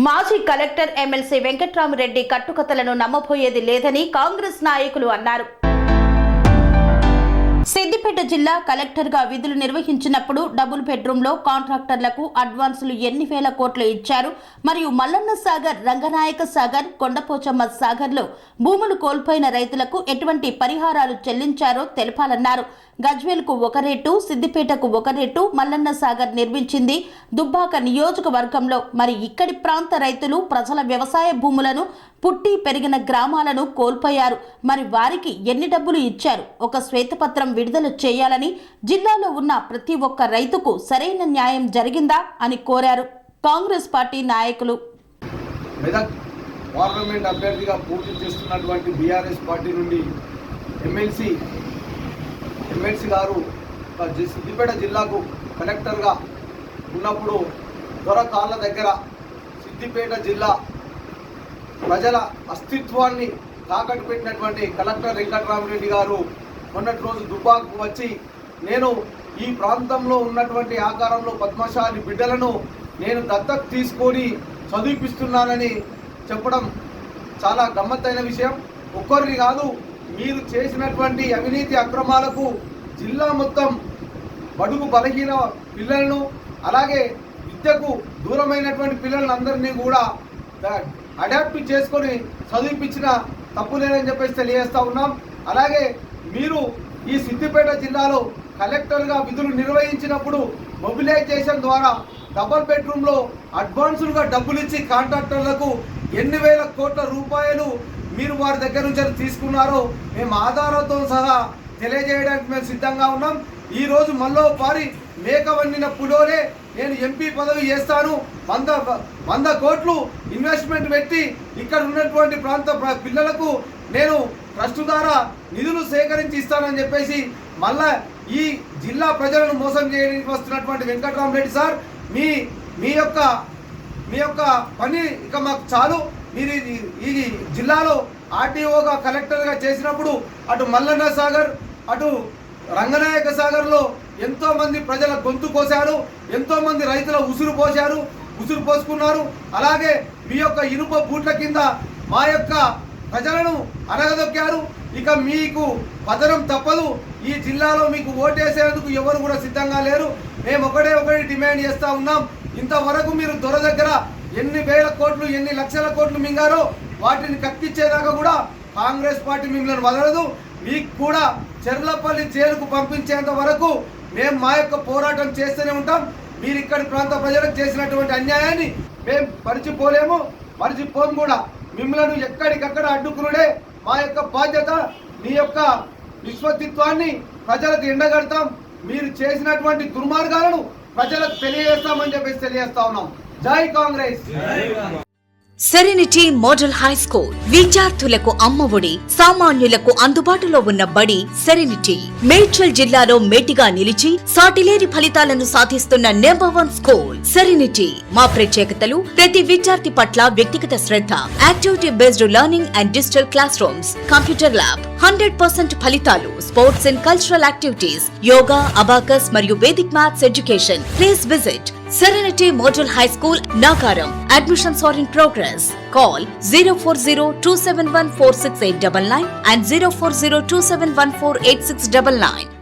మాజీ collector MLC Venkatrama Reddy కట్టుకథలను నమ్మబోయేది లేదని కాంగ్రెస్ నాయకులు అన్నారు. సిద్దిపేట జిల్లా కలెక్టర్ గా విధులు నిర్వహించినప్పుడు డబుల్ బెడ్రూమ్ లో కాంట్రాక్టర్లకు అడ్వాన్సులు ఎన్ని వేల కోట్లు ఇచ్చారు, మరియు మల్లన్న సాగర్, రంగనాయక సాగర్, కొండపోచమ్మ సాగర్ లో భూములు కోల్పోయిన రైతులకు ఎటువంటి పరిహారాలు చెల్లించారో తెలపాలన్నారు. గజ్వేల్ కు ఒక రేటు, సిద్దిపేటకు ఒక రేటు మల్లన్న సాగర్ నిర్మించింది దుబ్బాక నియోజకవర్గంలో. మరి ఇక్కడి ప్రాంత రైతులు ప్రజల వ్యవసాయ భూములను, పుట్టి పెరిగిన గ్రామాలను కోల్పోయారు. మరి వారికి ఎన్ని డబ్బులు ఇచ్చారు? ఒక శ్వేతపత్రం విడుదల చేయాలని, జిల్లాలో ఉన్న ప్రతి ఒక్క రైతుకు సరైన న్యాయం జరిగిందా అని కోరారు కాంగ్రెస్ పార్టీ నాయకులు. మెదక్ పార్లమెంట్ అభ్యర్థిగా పోటీ చేస్తున్నటువంటి బీఆర్ఎస్ పార్టీ నుండి ఎమ్మెల్సీ గారు సిద్దిపేట జిల్లాకు కలెక్టర్గా ఉన్నప్పుడు దొర కాళ్ళ దగ్గర సిద్దిపేట జిల్లా ప్రజల అస్తిత్వాన్ని తాకట్టు పెట్టినటువంటి కలెక్టర్ వెంకట్రామరెడ్డి గారు మొన్నటి రోజు దుబ్బాకు వచ్చి, నేను ఈ ప్రాంతంలో ఉన్నటువంటి ఆకారంలో పద్మశాలి బిడ్డలను నేను దత్తత తీసుకొని చదివిపిస్తున్నానని చెప్పడం చాలా గమ్మత్తైన విషయం. ఒక్కరిని కాదు, మీరు చేసినటువంటి అవినీతి అక్రమాలకు జిల్లా మొత్తం బడుగు బలహీన పిల్లలను, అలాగే విద్యకు దూరమైనటువంటి పిల్లలందరినీ కూడా అడాప్ట్ చేసుకొని చదివిపించిన తప్పు లేదని చెప్పేసి తెలియజేస్తూ ఉన్నాం. అలాగే మీరు ఈ సిద్దిపేట జిల్లాలో కలెక్టర్గా విధులు నిర్వహించినప్పుడు మొబిలైజేషన్ ద్వారా డబుల్ బెడ్రూమ్లో అడ్వాన్సులుగా డబ్బులు ఇచ్చి కాంట్రాక్టర్లకు ఎన్ని వేల కోట్ల రూపాయలు మీరు వారి దగ్గర నుంచి తీసుకున్నారో మేము ఆధారాలతో సహా తెలియజేయడానికి మేము సిద్ధంగా ఉన్నాం. ఈరోజు మళ్ళీ పారి మేక వండిన పులోనే నేను ఎంపీ పదవి చేస్తాను, 100 కోట్లు ఇన్వెస్ట్మెంట్ పెట్టి ఇక్కడ ఉన్నటువంటి ప్రాంత పిల్లలకు నేను ట్రస్ట్ ద్వారా నిధులు సేకరించి ఇస్తానని చెప్పేసి మళ్ళా ఈ జిల్లా ప్రజలను మోసం చేయడానికి వస్తున్నటువంటి వెంకట్రామరెడ్డి సార్, మీ యొక్క పని ఇక మాకు చాలు. మీరు ఈ జిల్లాలో ఆర్టీఓగా కలెక్టర్గా చేసినప్పుడు అటు మల్లన్న సాగర్, అటు రంగనాయక సాగర్లో ఎంతోమంది ప్రజల గొంతు కోశారు, ఎంతోమంది రైతుల ఉసురు పోసుకున్నారు. అలాగే మీ యొక్క ఇనుప బూట్ల కింద మా యొక్క ప్రజలను అనగదొక్కారు. ఇక మీకు పతనం తప్పదు. ఈ జిల్లాలో మీకు ఓటేసేందుకు ఎవరు కూడా సిద్ధంగా లేరు. మేము ఒకటి డిమాండ్ చేస్తూ ఉన్నాం. ఇంతవరకు మీరు దొర దగ్గర ఎన్ని వేల కోట్లు, ఎన్ని లక్షల కోట్లు మింగారో వాటిని కక్కిచ్చేదాకా కూడా కాంగ్రెస్ పార్టీ మిమ్మల్ని వదలదు. మీకు కూడా చెర్లపల్లి జైలుకు పంపించేంత వరకు మేము మా యొక్క పోరాటం చేస్తూనే ఉంటాం. మీరు ఇక్కడి ప్రాంత ప్రజలకు చేసినటువంటి అన్యాయాన్ని మేము మర్చిపోము కూడా. మిమ్మల్ని ఎక్కడికక్కడ అడ్డుకునుడే మా యొక్క బాధ్యత. మీ యొక్క విశ్వత్వాన్ని ప్రజలకు ఎండగడతాం. మీరు చేసినటువంటి దుర్మార్గాలను ప్రజలకు తెలియజేస్తామని చెప్పేసి తెలియజేస్తా ఉన్నాం. జై Congress. Serenity model high school విద్యార్థులకు అమ్మఒడి, సామాన్యులకు అందుబాటులో ఉన్న బడి సెరెనిటీ. మేడ్చల్ జిల్లాలో మేటిగా నిలిచి సాటిలేని ఫలితాలను సాధిస్తున్న #1 స్కూల్ సెరెనిటీ. మా ప్రత్యేకతలు: ప్రతి విద్యార్థి పట్ల వ్యక్తిగత శ్రద్ధ, activity based learning and digital classrooms, computer lab, 100% ఫలితాలు, sports and cultural activities, yoga, abacus మరియు Vedic maths education. Please visit Serenity Model High School, Nagaram. Admissions are in progress. Call 040-271-46899 and 040-271-48699.